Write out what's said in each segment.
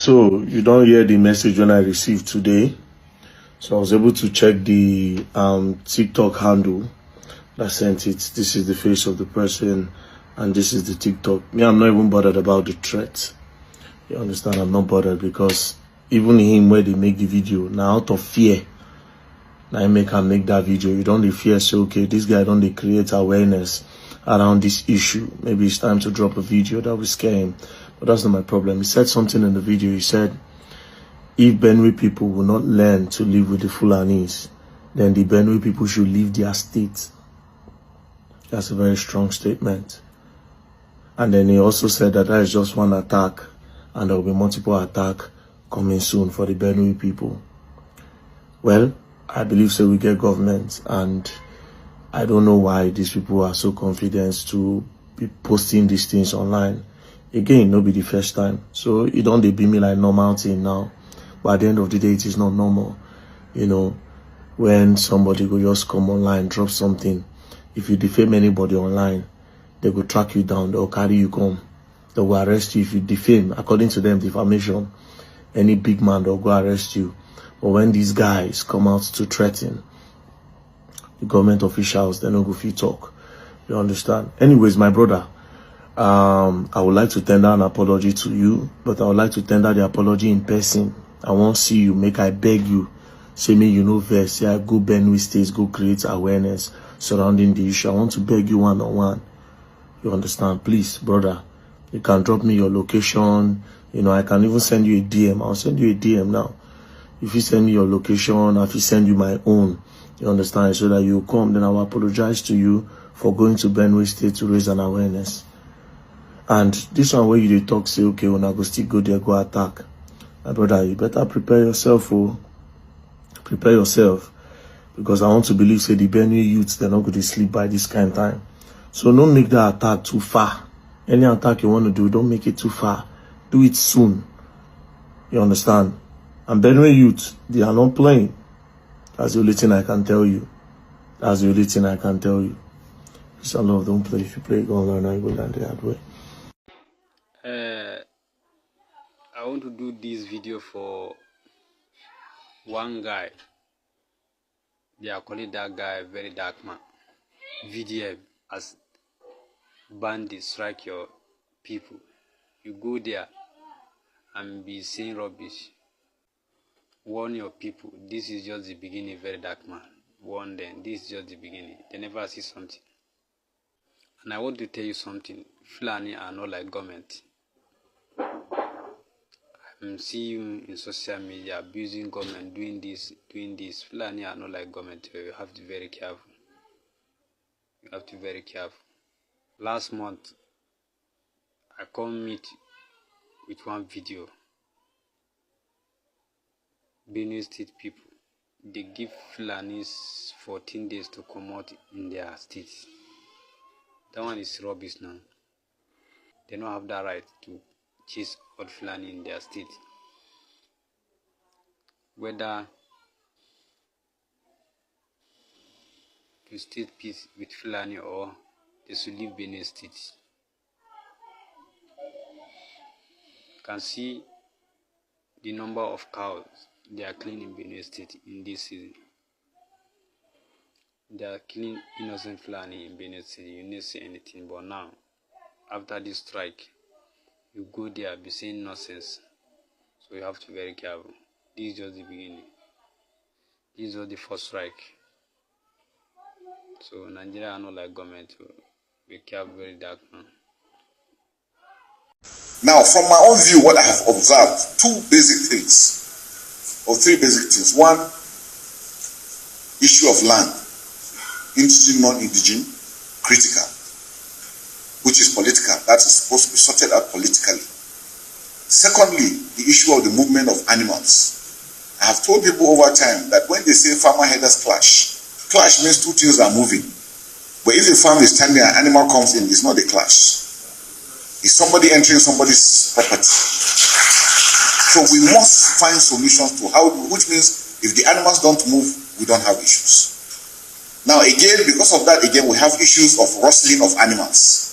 So you don't hear the message when I received today. So I was able to check the TikTok handle that sent it. This is the face of the person and this is the TikTok. Me, I'm not even bothered about the threat. You understand? I'm not bothered because even him where they make the video, now out of fear, now I make that video. You don't fear, say, okay, this guy don't create awareness around this issue. Maybe it's time to drop a video that will scare him. But that's not my problem. He said something in the video. He said, if Benue people will not learn to live with the Fulanis, then the Benue people should leave their state. That's a very strong statement. And then he also said that is just one attack, and there will be multiple attacks coming soon for the Benue people. Well, I believe so we get government, and I don't know why these people are so confident to be posting these things online. Again, no be the first time. So it don't be me like normal thing now. But at the end of the day, it is not normal. You know, when somebody will just come online, drop something. If you defame anybody online, they will track you down, they'll carry you come. They will arrest you if you defame. According to them, defamation, any big man, they'll go arrest you. But when these guys come out to threaten the government officials, they don't go fit talk. You understand? Anyways, my brother, I would like to tender an apology to you, but I would like to tender the apology in person. I won't see you, make I beg you. Say me, you know, verse, say I go Benue State, go create awareness surrounding the issue. I want to beg you one-on-one. You understand? Please, brother, you can drop me your location. You know, I can even send you a DM. I'll send you a DM now. If you send me your location, if you send you my own, you understand, so that you come, then I will apologize to you for going to Benue State to raise an awareness. And this one where you talk, say, okay, when I go still go there, go attack. My brother, you better prepare yourself, oh. Prepare yourself. Because I want to believe, say, the Benue youths, they're not going to sleep by this kind of time. So don't make that attack too far. Any attack you want to do, don't make it too far. Do it soon. You understand? And Benue youth, they are not playing. That's the only thing I can tell you. That's the only thing I can tell you. Peace and love, don't play. If you play, go and learn and go down the hard way. I want to do this video for one guy. They are calling that guy Verydarkman. VDM as bandits strike your people. You go there and be saying rubbish. Warn your people. This is just the beginning, Verydarkman. Warn them. This is just the beginning. They never see something. And I want to tell you something. Fulani are not like government. I'm seeing you in social media abusing government, doing this. Fulani are not like government. You have to be very careful. You have to be very careful. Last month, I come meet with one video. Benue State people, they give Fulanis 14 days to come out in their states. That one is rubbish now. They don't have that right to chase out Fulani in their state. Whether to state peace with Fulani or they should leave Benue State. You can see the number of cows they are killing in Benue State in this season. They are killing innocent Fulani in Benue State. You didn't say anything, but now, after this strike, you go there, be saying nonsense. So you have to be very careful. This is just the beginning. This is just the first strike. So Nigeria are not like government. So be careful, Verydarkman. Now, from my own view, what I have observed, two basic things, or three basic things. One, issue of land, indigenous, non-indigenous, critical, which is political. That is supposed to be sorted out politically. Secondly, the issue of the movement of animals. I have told people over time that when they say farmer herders clash means two things are moving. But if a farm is standing and an animal comes in, it's not a clash. It's somebody entering somebody's property. So we must find solutions to how, which means if the animals don't move, we don't have issues. Now again, because of that, again, we have issues of rustling of animals.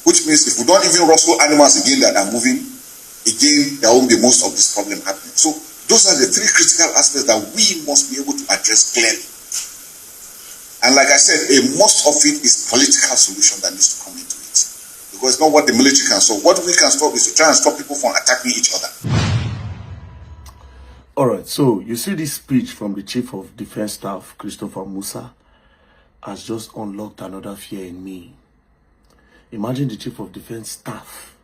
Which means if we don't even rustle animals again that are moving, again, there won't be most of this problem happening. So those are the three critical aspects that we must be able to address clearly. And like I said, most of it is political solution that needs to come into it. Because it's not what the military can solve. What we can stop is to try and stop people from attacking each other. All right, so you see this speech from the Chief of Defense Staff, Christopher Musa, has just unlocked another fear in me. Imagine the Chief of Defense Staff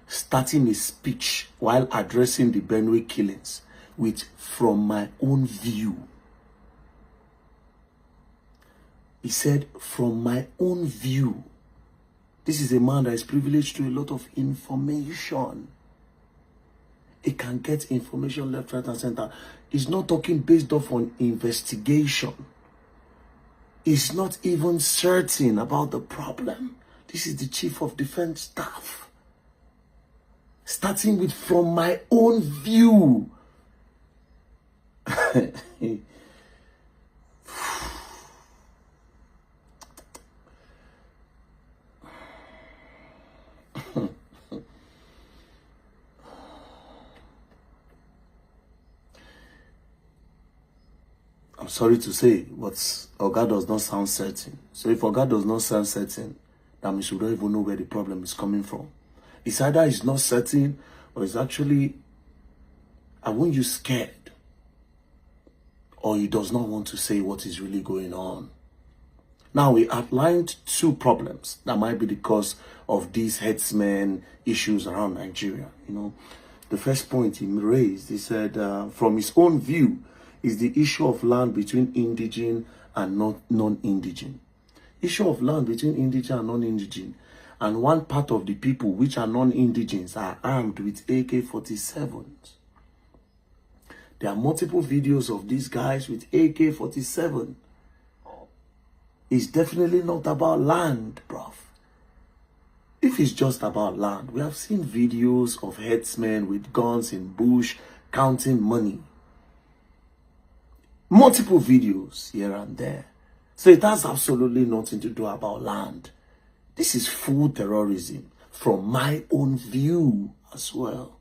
starting a speech while addressing the Benue killings with "from my own view." He said, "from my own view." This is a man that is privileged to a lot of information. He can get information left, right, and center. He's not talking based off on investigation. He's not even certain about the problem. This is the Chief of Defense Staff. Starting with "from my own view." I'm sorry to say, but Oga does not sound certain. So if Oga does not sound certain, that means we don't even know where the problem is coming from. It's either he's not certain, or it's actually, I won't use scared, or he does not want to say what is really going on. Now, we outlined two problems that might be the cause of these headsmen issues around Nigeria. You know, the first point he raised, he said, from his own view, is the issue of land between indigene and non-indigene. Issue of land between indigene and non-indigene. And one part of the people which are non-indigenes are armed with AK-47s. There are multiple videos of these guys with AK-47. It's definitely not about land, bruv. If it's just about land, we have seen videos of headsmen with guns in bush counting money. Multiple videos here and there. So it has absolutely nothing to do about land. This is full terrorism from my own view as well.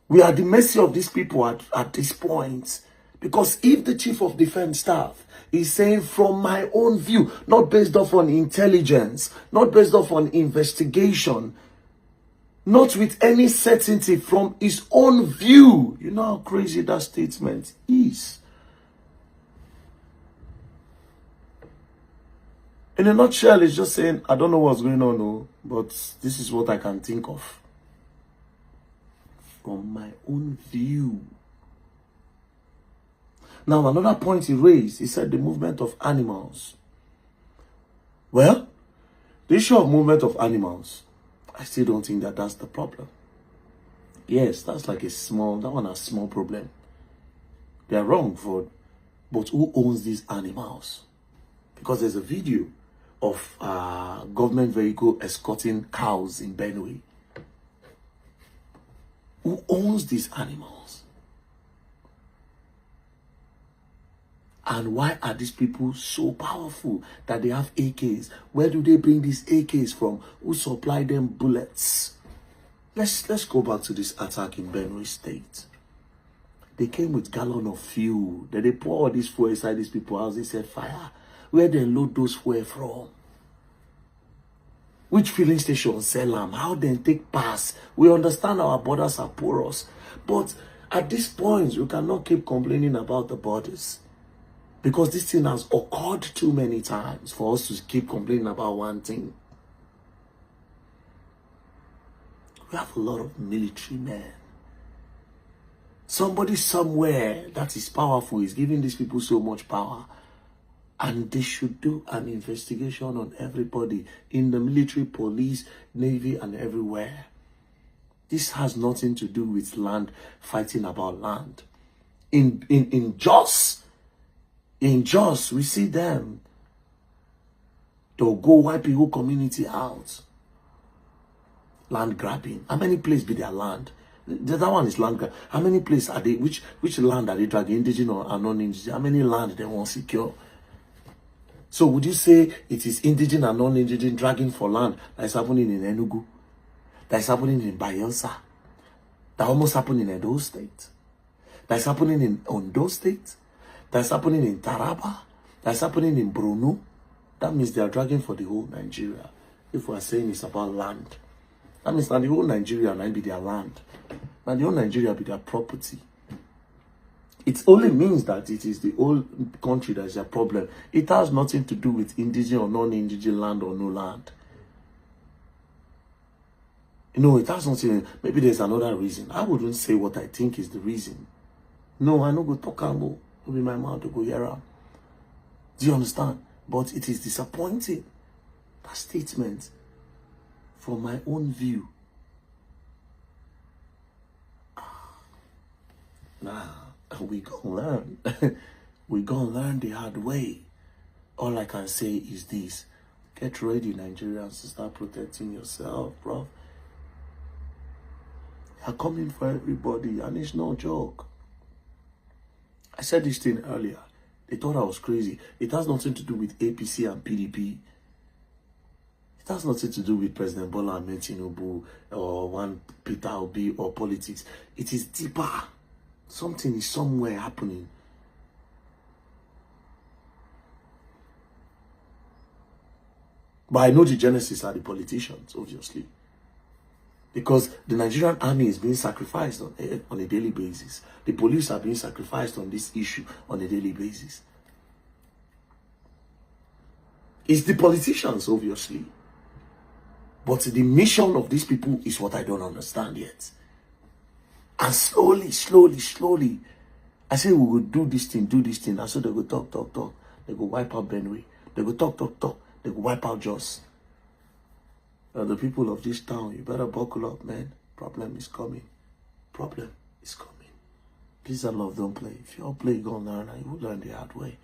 We are at the mercy of these people at this point. Because if the Chief of Defense Staff is saying from my own view, not based off on intelligence, not based off on investigation, not with any certainty, from his own view, you know how crazy that statement is. In a nutshell, it's just saying, I don't know what's going on, no, but this is what I can think of. From my own view. Now, another point he raised, he said the movement of animals. Well, the issue of movement of animals, I still don't think that that's the problem. Yes, that's like a small problem. They are wrong for, but who owns these animals? Because there's a video of government vehicle escorting cows in Benue. Who owns these animals? And why are these people so powerful that they have AKs? Where do they bring these AKs from? Who supply them bullets? Let's go back to this attack in Benue State. They came with gallon of fuel. Then they pour all this fuel inside these people's house. They set fire. Where they load those fuel from? Which filling station sell them? How they take pass? We understand our borders are porous. But at this point, we cannot keep complaining about the borders. Because this thing has occurred too many times for us to keep complaining about one thing. We have a lot of military men. Somebody somewhere that is powerful is giving these people so much power. And they should do an investigation on everybody in the military, police, navy, and everywhere. This has nothing to do with land, fighting about land. In Jos, we see them. They'll go wipe the whole community out. Land grabbing. How many places be their land? The other one is land grab. How many places are they? Which land are they dragging? Indigenous or non-indigenous? How many land they want secure? So would you say it is indigenous and non-indigenous dragging for land that is happening in Enugu? that is happening in Bayelsa, that almost happened in Edo State, that is happening in Ondo State, that is happening in Taraba, that is happening in Borno. That means they are dragging for the whole Nigeria. If we are saying it's about land, that means that the whole Nigeria might be their land, and the whole Nigeria be their property. It only means that it is the whole country that is a problem. It has nothing to do with indigenous or non-indigenous land or no land. You know, it has nothing. Maybe there's another reason. I wouldn't say what I think is the reason. No, I no go talk and go. It'll be my mouth to go here. Do you understand? But it is disappointing. That statement, from my own view. Nah, we gonna learn. We gonna learn the hard way. All I can say is this: get ready, Nigerians, to start protecting yourself, bro. You're coming for everybody, and it's no joke. I said this thing earlier. They thought I was crazy. It has nothing to do with APC and PDP. It has nothing to do with President Bola Ahmed Tinubu or one Peter Obi or politics. It is deeper. Something is somewhere happening. But I know the genesis are the politicians, obviously. Because the Nigerian army is being sacrificed on a daily basis. The police are being sacrificed on this issue on a daily basis. It's the politicians, obviously. But the mission of these people is what I don't understand yet. And slowly, I say we will do this thing. And so they go talk. They go wipe out Benue. They go talk. They go wipe out Jos. The people of this town, you better buckle up, man. Problem is coming. Please, I love, don't play. If you all play, go learn, and you will learn the hard way.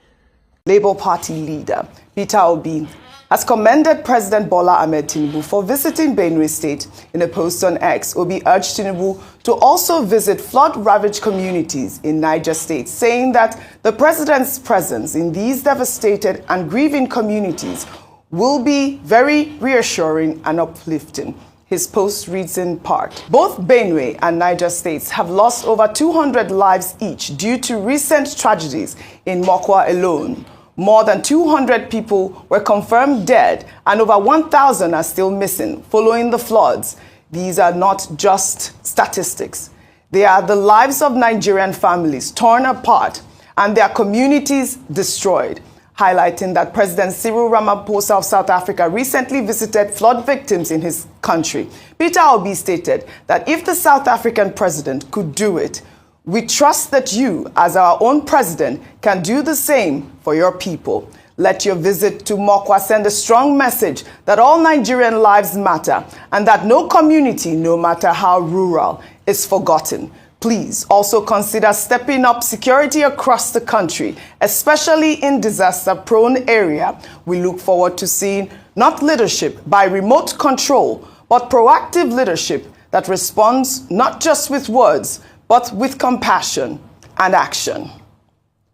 Labour Party leader Peter Obi has commended President Bola Ahmed Tinubu for visiting Benue State. In a post on X, Obi urged Tinubu to also visit flood-ravaged communities in Niger State, saying that the president's presence in these devastated and grieving communities will be very reassuring and uplifting. His post reads in part: both Benue and Niger states have lost over 200 lives each due to recent tragedies in Mokwa alone. More than 200 people were confirmed dead and over 1,000 are still missing following the floods. These are not just statistics. They are the lives of Nigerian families torn apart and their communities destroyed, highlighting that President Cyril Ramaphosa of South Africa recently visited flood victims in his country. Peter Obi stated that if the South African president could do it, we trust that you, as our own president, can do the same for your people. Let your visit to Mokwa send a strong message that all Nigerian lives matter and that no community, no matter how rural, is forgotten. Please also consider stepping up security across the country, especially in disaster-prone areas. We look forward to seeing not leadership by remote control, but proactive leadership that responds not just with words, but with compassion and action.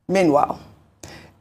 Meanwhile,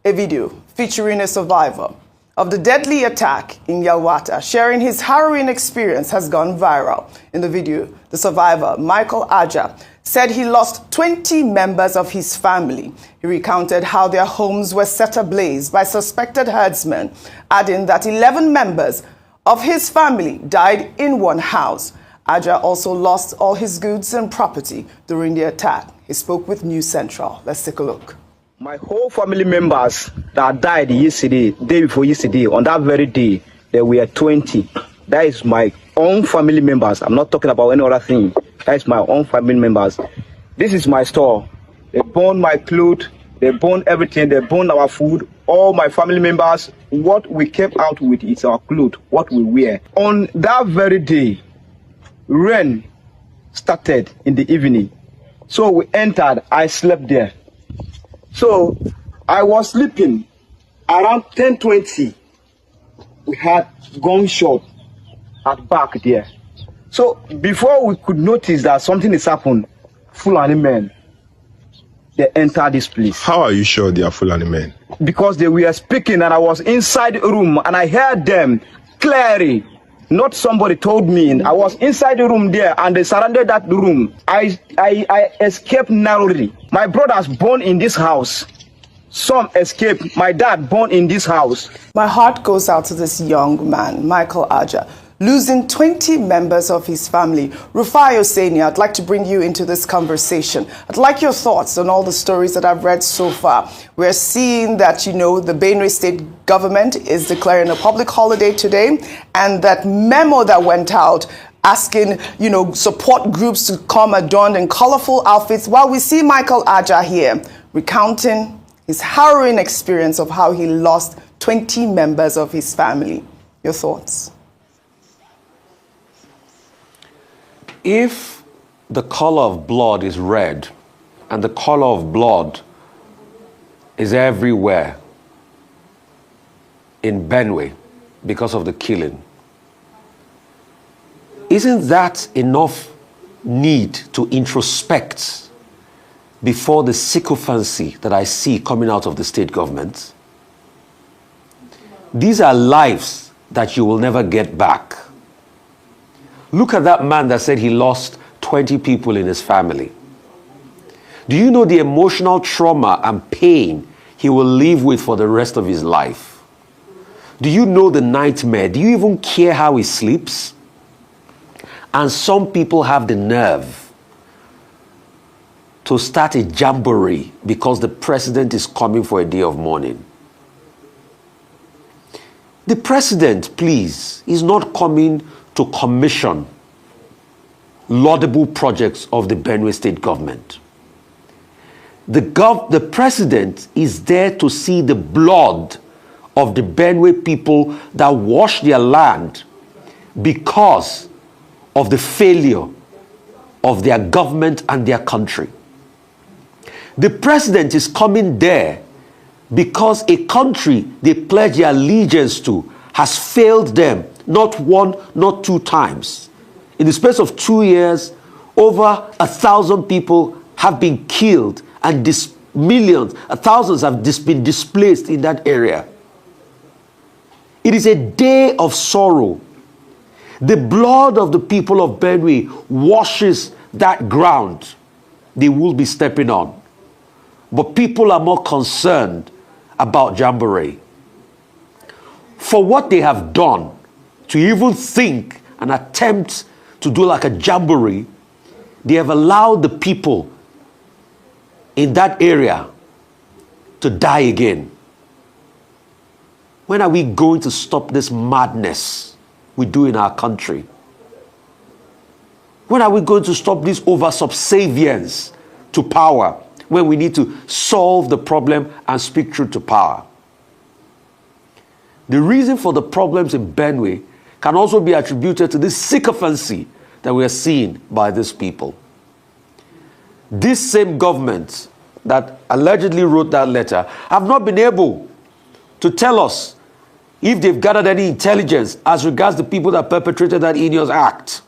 a video featuring a survivor of the deadly attack in Yalwata sharing his harrowing experience has gone viral. In the video, the survivor, Michael Aja, said he lost 20 members of his family. He recounted how their homes were set ablaze by suspected herdsmen, adding that 11 members of his family died in one house. Aja also lost all his goods and property during the attack. He spoke with News Central. Let's take a look. My whole family members that died yesterday, day before yesterday, on that very day, there were 20. That is my own family members. I'm not talking about any other thing. That is my own family members. This is my store. They burned my clothes. They burned everything. They burned our food. All my family members, what we kept out with is our clothes, what we wear. On that very day, rain started in the evening. So we entered, I slept there. So I was sleeping around 10:20. We had gunshot at back there. So before we could notice that something is happened, Fulani men, they entered this place. How are you sure they are Fulani men? Because they were speaking and I was inside the room and I heard them clearly. Not somebody told me. I was inside the room there and they surrounded that room. I escaped narrowly. My brothers born in this house. Some escaped. My dad born in this house. My heart goes out to this young man, Michael Aja, losing 20 members of his family. Rufai Oseni, I'd like to bring you into this conversation. I'd like your thoughts on all the stories that I've read so far. We're seeing that, the Benue State government is declaring a public holiday today, and that memo that went out asking, support groups to come adorned in colorful outfits, while we see Michael Aja here recounting his harrowing experience of how he lost 20 members of his family. Your thoughts? If the color of blood is red and the color of blood is everywhere in Benue because of the killing, isn't that enough need to introspect before the sycophancy that I see coming out of the state government? These are lives that you will never get back. Look at that man that said he lost 20 people in his family. Do you know the emotional trauma and pain he will live with for the rest of his life? Do you know the nightmare? Do you even care how he sleeps? And some people have the nerve to start a jamboree because the president is coming for a day of mourning. The president, please, is not coming to commission laudable projects of the Benue State government. The president is there to see the blood of the Benue people that washed their land because of the failure of their government and their country. The president is coming there because a country they pledge their allegiance to has failed them, not one, not two times. In the space of 2 years, over 1,000 people have been killed and millions, thousands have been displaced in that area. It is a day of sorrow. The blood of the people of Benue washes that ground they will be stepping on. But people are more concerned about jamboree. For what they have done, to even think and attempt to do like a jamboree, they have allowed the people in that area to die again. When are we going to stop this madness we do in our country? When are we going to stop this over-subservience to power when we need to solve the problem and speak truth to power? The reason for the problems in Benue can also be attributed to this sycophancy that we are seeing by these people. This same government that allegedly wrote that letter have not been able to tell us if they've gathered any intelligence as regards the people that perpetrated that heinous act.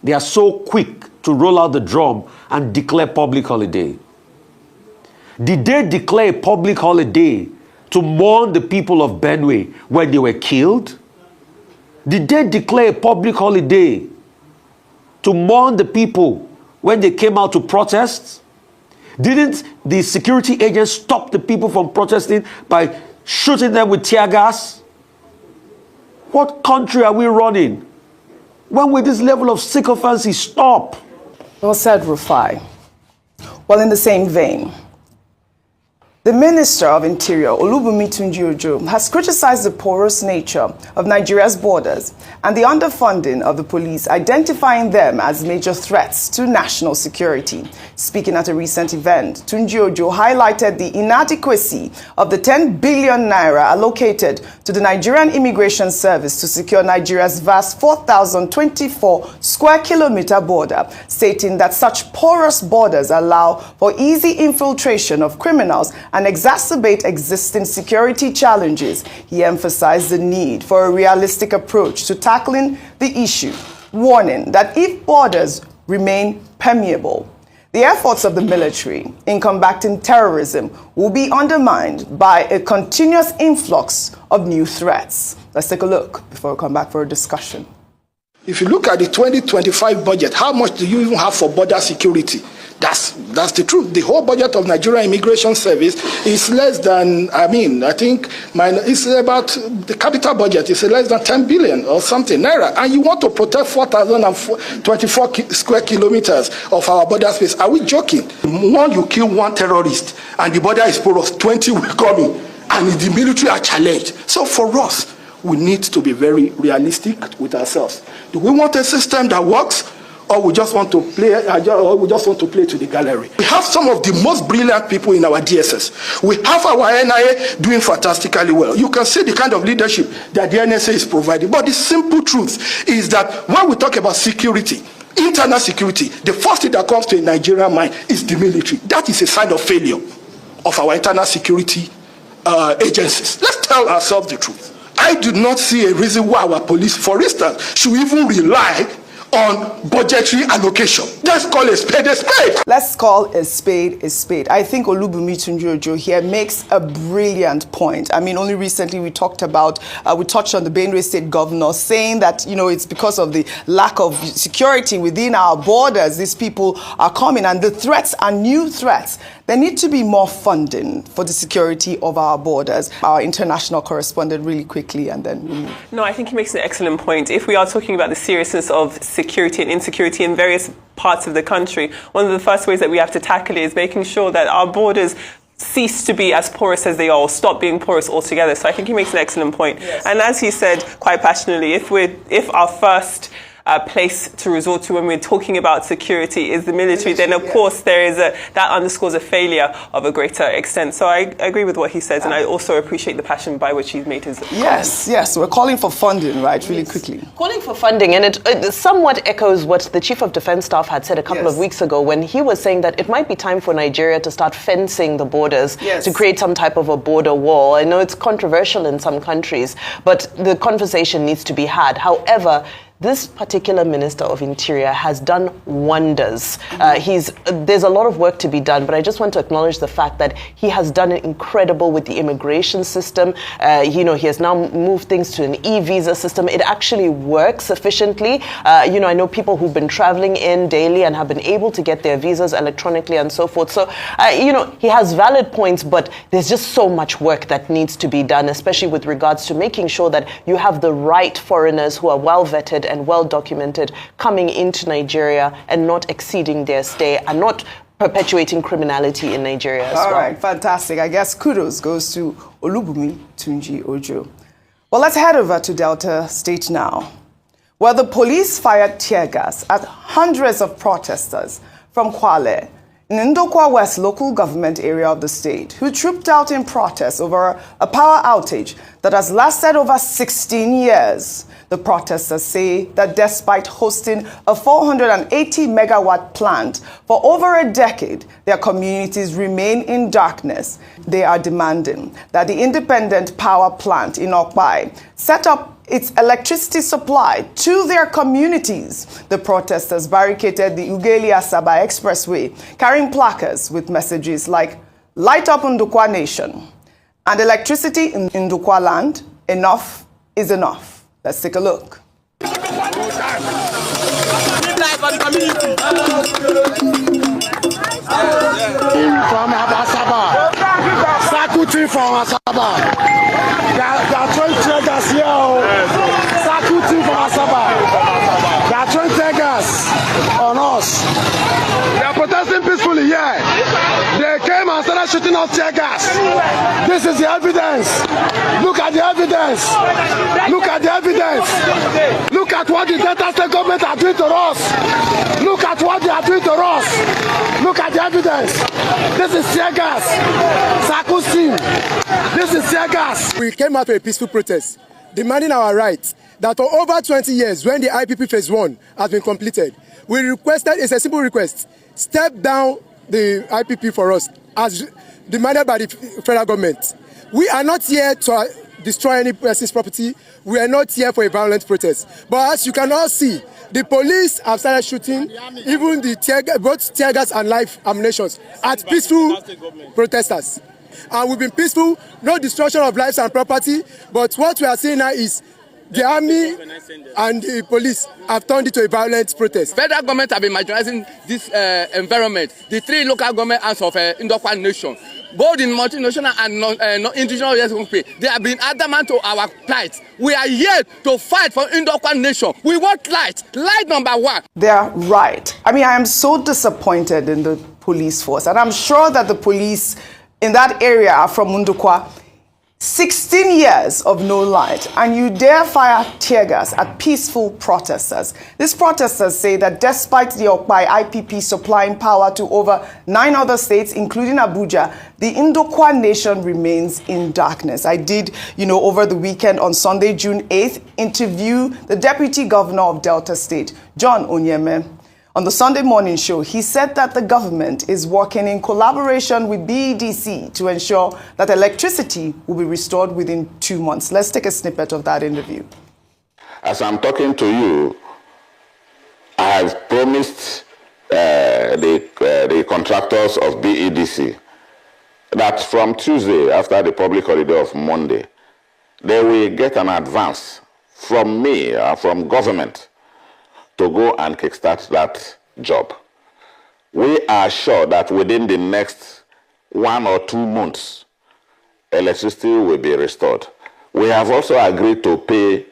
They are so quick to roll out the drum and declare public holiday. Did they declare a public holiday to mourn the people of Benue when they were killed? Did they declare a public holiday to mourn the people when they came out to protest? Didn't the security agents stop the people from protesting by shooting them with tear gas? What country are we running? When will this level of sycophancy stop? Well said, Rufai. Well, in the same vein, the Minister of Interior, Olubunmi Tunji-Ojo, has criticized the porous nature of Nigeria's borders and the underfunding of the police, identifying them as major threats to national security. Speaking at a recent event, Tunji-Ojo highlighted the inadequacy of the 10 billion naira allocated to the Nigerian Immigration Service to secure Nigeria's vast 4,024 square kilometer border, stating that such porous borders allow for easy infiltration of criminals and exacerbate existing security challenges. He emphasized the need for a realistic approach to tackling the issue, warning that if borders remain permeable, The efforts of the military in combating terrorism will be undermined by a continuous influx of new threats. Let's take a look before we come back for a discussion. If you look at the 2025 budget, how much do you even have for border security? That's the truth. The whole budget of Nigeria Immigration Service is less than, it's about, the capital budget is less than 10 billion or something, naira. And you want to protect 4,024 square kilometers of our border space. Are we joking? One, you kill one terrorist and the border is porous, 20 will come in, and the military are challenged. So for us, we need to be very realistic with ourselves. Do we want a system that works, or we just want to play, to the gallery? We have some of the most brilliant people in our DSS. We have our NIA doing fantastically well. You can see the kind of leadership that the NSA is providing. But the simple truth is that when we talk about security, internal security, the first thing that comes to a Nigerian mind is the military. That is a sign of failure of our internal security agencies. Let's tell ourselves the truth. I do not see a reason why our police, for instance, should even rely on budgetary allocation. Let's call a spade a spade. Let's call a spade a spade. I think Olubunmi Tunji here makes a brilliant point. I mean, only recently we touched on the Benue State governor saying that, it's because of the lack of security within our borders, these people are coming, and the threats are new threats. There need to be more funding for the security of our borders. Our international correspondent, really quickly, and then we move. No, I think he makes an excellent point. If we are talking about the seriousness of security and insecurity in various parts of the country, one of the first ways that we have to tackle it is making sure that our borders cease to be as porous as they are, or stop being porous altogether. So I think he makes an excellent point. Yes. And as he said quite passionately, if our first place to resort to when we're talking about security is the military, then of course there is that underscores a failure of a greater extent. So I agree with what he says, and I also appreciate the passion by which he's made his Yes, we're calling for funding, right, really quickly. Calling for funding, and it somewhat echoes what the Chief of Defense Staff had said a couple of weeks ago when he was saying that it might be time for Nigeria to start fencing the borders, to create some type of a border wall. I know it's controversial in some countries, but the conversation needs to be had. However, this particular Minister of Interior has done wonders. There's a lot of work to be done, but I just want to acknowledge the fact that he has done it incredible with the immigration system. He has now moved things to an e-visa system. It actually works efficiently. I know people who've been traveling in daily and have been able to get their visas electronically and so forth. So, he has valid points, but there's just so much work that needs to be done, especially with regards to making sure that you have the right foreigners who are well vetted and well documented coming into Nigeria and not exceeding their stay and not perpetuating criminality in Nigeria as well. All right, fantastic. I guess kudos goes to Olubunmi Tunji Ojo. Well, let's head over to Delta State now, where the police fired tear gas at hundreds of protesters from Kwale, in Ndokwa West local government area of the state, who trooped out in protest over a power outage that has lasted over 16 years. The protesters say that despite hosting a 480-megawatt plant for over a decade, their communities remain in darkness. They are demanding that the independent power plant in Okpai set up its electricity supply to their communities. The protesters barricaded the Ugeli-Asaba Expressway, carrying placards with messages like, "Light up Ndukwa Nation," and "Electricity in Ndukwa land, enough is enough." Let's take a look. From Abasaba, Sakuti from Asaba. There are 20 traders here. Sakuti from Asaba. There are 20 traders on us. They are protesting peacefully here. They came and started shooting off tear gas. This is the evidence. Look at the evidence. Look at the evidence. Look at what the Delta State government are doing to us. Look at what they are doing to us. Look at the evidence. This is tear gas. Sakusi. This is tear gas. We came out to a peaceful protest, demanding our rights. That for over 20 years, when the IPP phase 1 has been completed, we requested, it's a simple request, step down the IPP for us, as demanded by the federal government. We are not here to destroy any person's property. We are not here for a violent protest. But as you can all see, the police have started shooting even both tear gas and live ammunitions at peaceful protesters. And we've been peaceful, no destruction of lives and property. But what we are seeing now is the army and the police have turned it to a violent protest. Federal government have been marginalizing this environment. The 3 local government arms of Indo-Kwa nation, both in multinational and non-indigenous, they have been adamant to our plight. We are here to fight for Indo-Kwa nation. We want light. Light number 1. They are right. I mean, I am so disappointed in the police force, and I'm sure that the police in that area are from Undukwa. 16 years of no light, and you dare fire tear gas at peaceful protesters. These protesters say that despite the Okpai IPP supplying power to over 9 other states, including Abuja, the Indo-Kwa nation remains in darkness. I did, over the weekend on Sunday, June 8th, interview the Deputy Governor of Delta State, John Onyeme. On the Sunday morning show, he said that the government is working in collaboration with BEDC to ensure that electricity will be restored within 2 months. Let's take a snippet of that interview. As I'm talking to you, I have promised the contractors of BEDC that from Tuesday, after the public holiday of Monday, they will get an advance from me, from government, to go and kickstart that job. We are sure that within the next 1 or 2 months, electricity will be restored. We have also agreed to pay,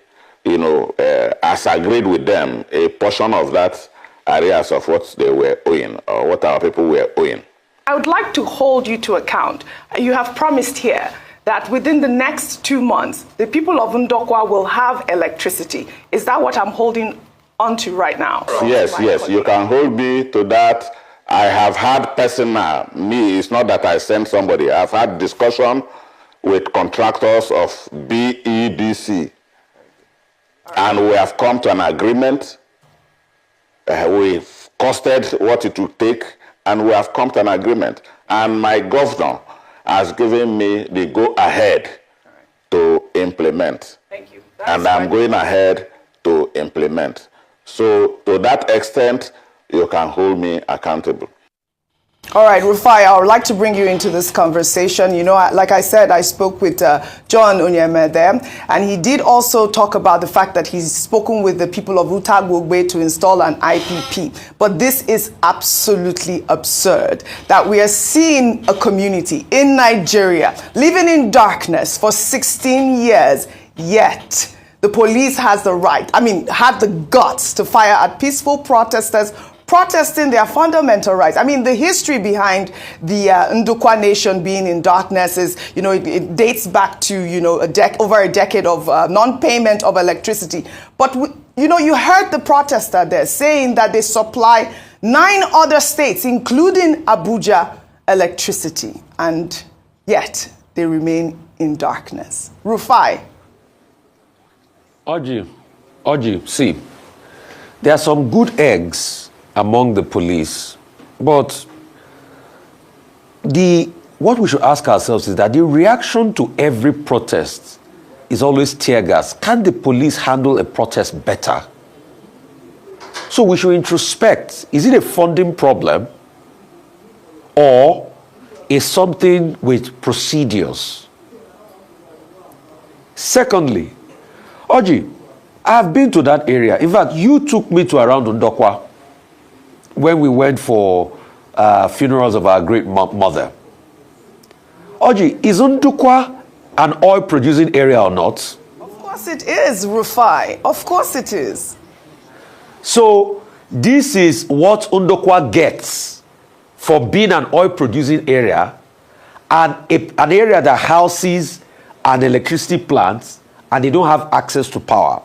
as agreed with them, a portion of that areas of what they were owing, or what our people were owing. I would like to hold you to account. You have promised here that within the next 2 months, the people of Ndokwa will have electricity. Is that what I'm holding onto right now? Yes, you can hold me to that. I have had personal, it's not that I sent somebody, I've had discussion with contractors of BEDC, and we have come to an agreement. We've costed what it would take, and we have come to an agreement. And my governor has given me the go-ahead to implement. Thank you. And I'm going ahead to implement. So to that extent, you can hold me accountable. All right, Rufai, I would like to bring you into this conversation. Like I said, I spoke with John Onyeme there, and he did also talk about the fact that he's spoken with the people of Utagwogbe to install an IPP. But this is absolutely absurd that we are seeing a community in Nigeria living in darkness for 16 years, yet the police had the guts to fire at peaceful protesters protesting their fundamental rights. I mean, the history behind the Ndukwa nation being in darkness is, it dates back to, over a decade of non-payment of electricity. But, you heard the protester there saying that they supply 9 other states, including Abuja, electricity. And yet, they remain in darkness. Rufai. Oji, see, there are some good eggs among the police, but what we should ask ourselves is that the reaction to every protest is always tear gas. Can the police handle a protest better? So we should introspect. Is it a funding problem, or is something with procedures? Secondly, Oji, I've been to that area. In fact, you took me to around Ndokwa when we went for funerals of our great mother. Oji, is Ndokwa an oil-producing area or not? Of course it is, Rufai. Of course it is. So this is what Ndokwa gets for being an oil-producing area, and an area that houses an electricity plant, and they don't have access to power.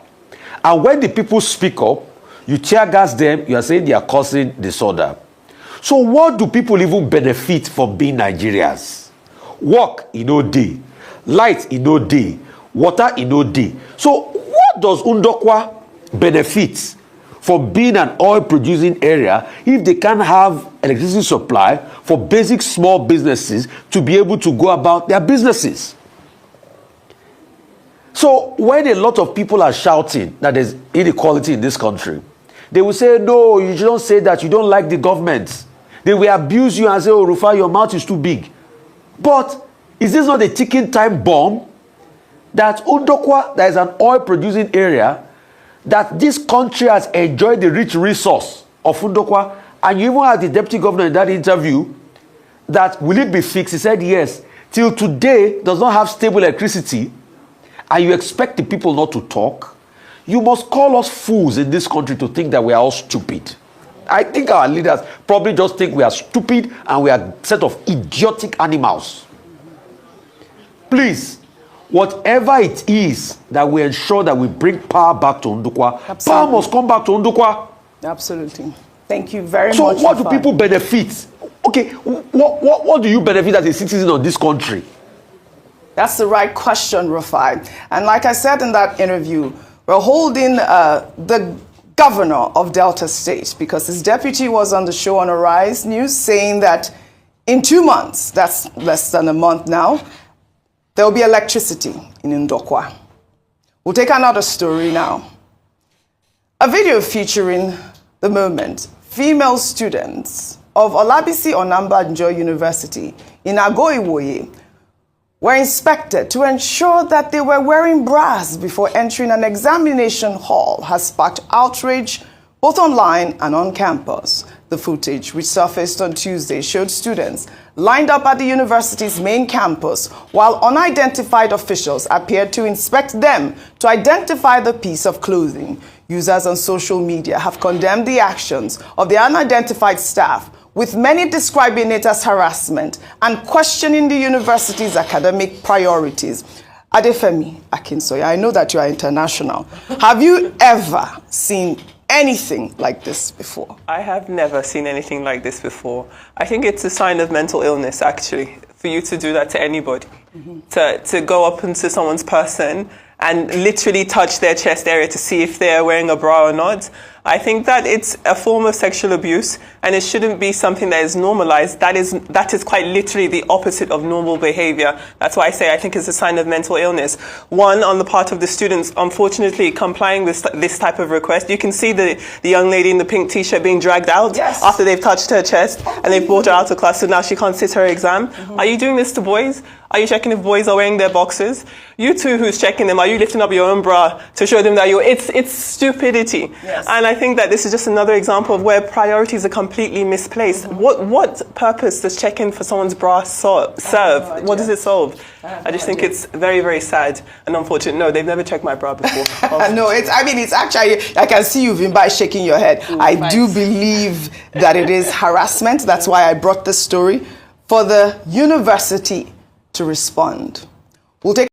And when the people speak up, you tear gas them, you are saying they are causing disorder. So what do people even benefit from being Nigerians? Work in no day, light in no day, water in no day. So what does Ndokwa benefit from being an oil-producing area if they can't have electricity supply for basic small businesses to be able to go about their businesses? So when a lot of people are shouting that there's inequality in this country, they will say, no, you don't say that, you don't like the government. They will abuse you and say, oh, Rufai, your mouth is too big. But is this not a ticking time bomb that Undokwa, that is an oil producing area, that this country has enjoyed the rich resource of Undokwa, and you even had the deputy governor in that interview, that will it be fixed? He said yes. Till today, does not have stable electricity, and you expect the people not to talk? You must call us fools in this country to think that we are all stupid. I think our leaders probably just think we are stupid and we are a set of idiotic animals. Please, whatever it is that we ensure that we bring power back to Ndukwa, power must come back to Ndukwa. Absolutely. Thank you very much. So what do people benefit? Okay, what do you benefit as a citizen of this country? That's the right question, Rufai. And like I said in that interview, we're holding the governor of Delta State because his deputy was on the show on Arise News saying that in 2 months, that's less than a month now, there will be electricity in Ndokwa. We'll take another story now. A video featuring the moment female students of Olabisi Onambanjo University in Agoiwoye were inspected to ensure that they were wearing bras before entering an examination hall has sparked outrage both online and on campus. The footage, which surfaced on Tuesday, showed students lined up at the university's main campus while unidentified officials appeared to inspect them to identify the piece of clothing. Users on social media have condemned the actions of the unidentified staff, with many describing it as harassment and questioning the university's academic priorities. Adefemi Akinsoya, I know that you are international. Have you ever seen anything like this before? I have never seen anything like this before. I think it's a sign of mental illness, actually, for you to do that to anybody. To go up into someone's person and literally touch their chest area to see if they're wearing a bra or not. I think that it's a form of sexual abuse and it shouldn't be something that is normalized. That is quite literally the opposite of normal behavior. That's why I say I think it's a sign of mental illness. One, on the part of the students, unfortunately, complying with this type of request. You can see the young lady in the pink t-shirt being dragged out after they've touched her chest and they've brought her out of class, so now she can't sit her exam. Are you doing this to boys? Are you checking if boys are wearing their boxers? You two who's checking them, are you lifting up your own bra to show them that it's stupidity? Yes. And I think that this is just another example of where priorities are completely misplaced. What purpose does checking for someone's bra serve? What does it solve? I just think it's very, very sad and unfortunate. No, they've never checked my bra before. No, it's actually, I can see you, Vimba, shaking your head. I do believe that it is harassment. That's why I brought this story for the university to respond. We'll take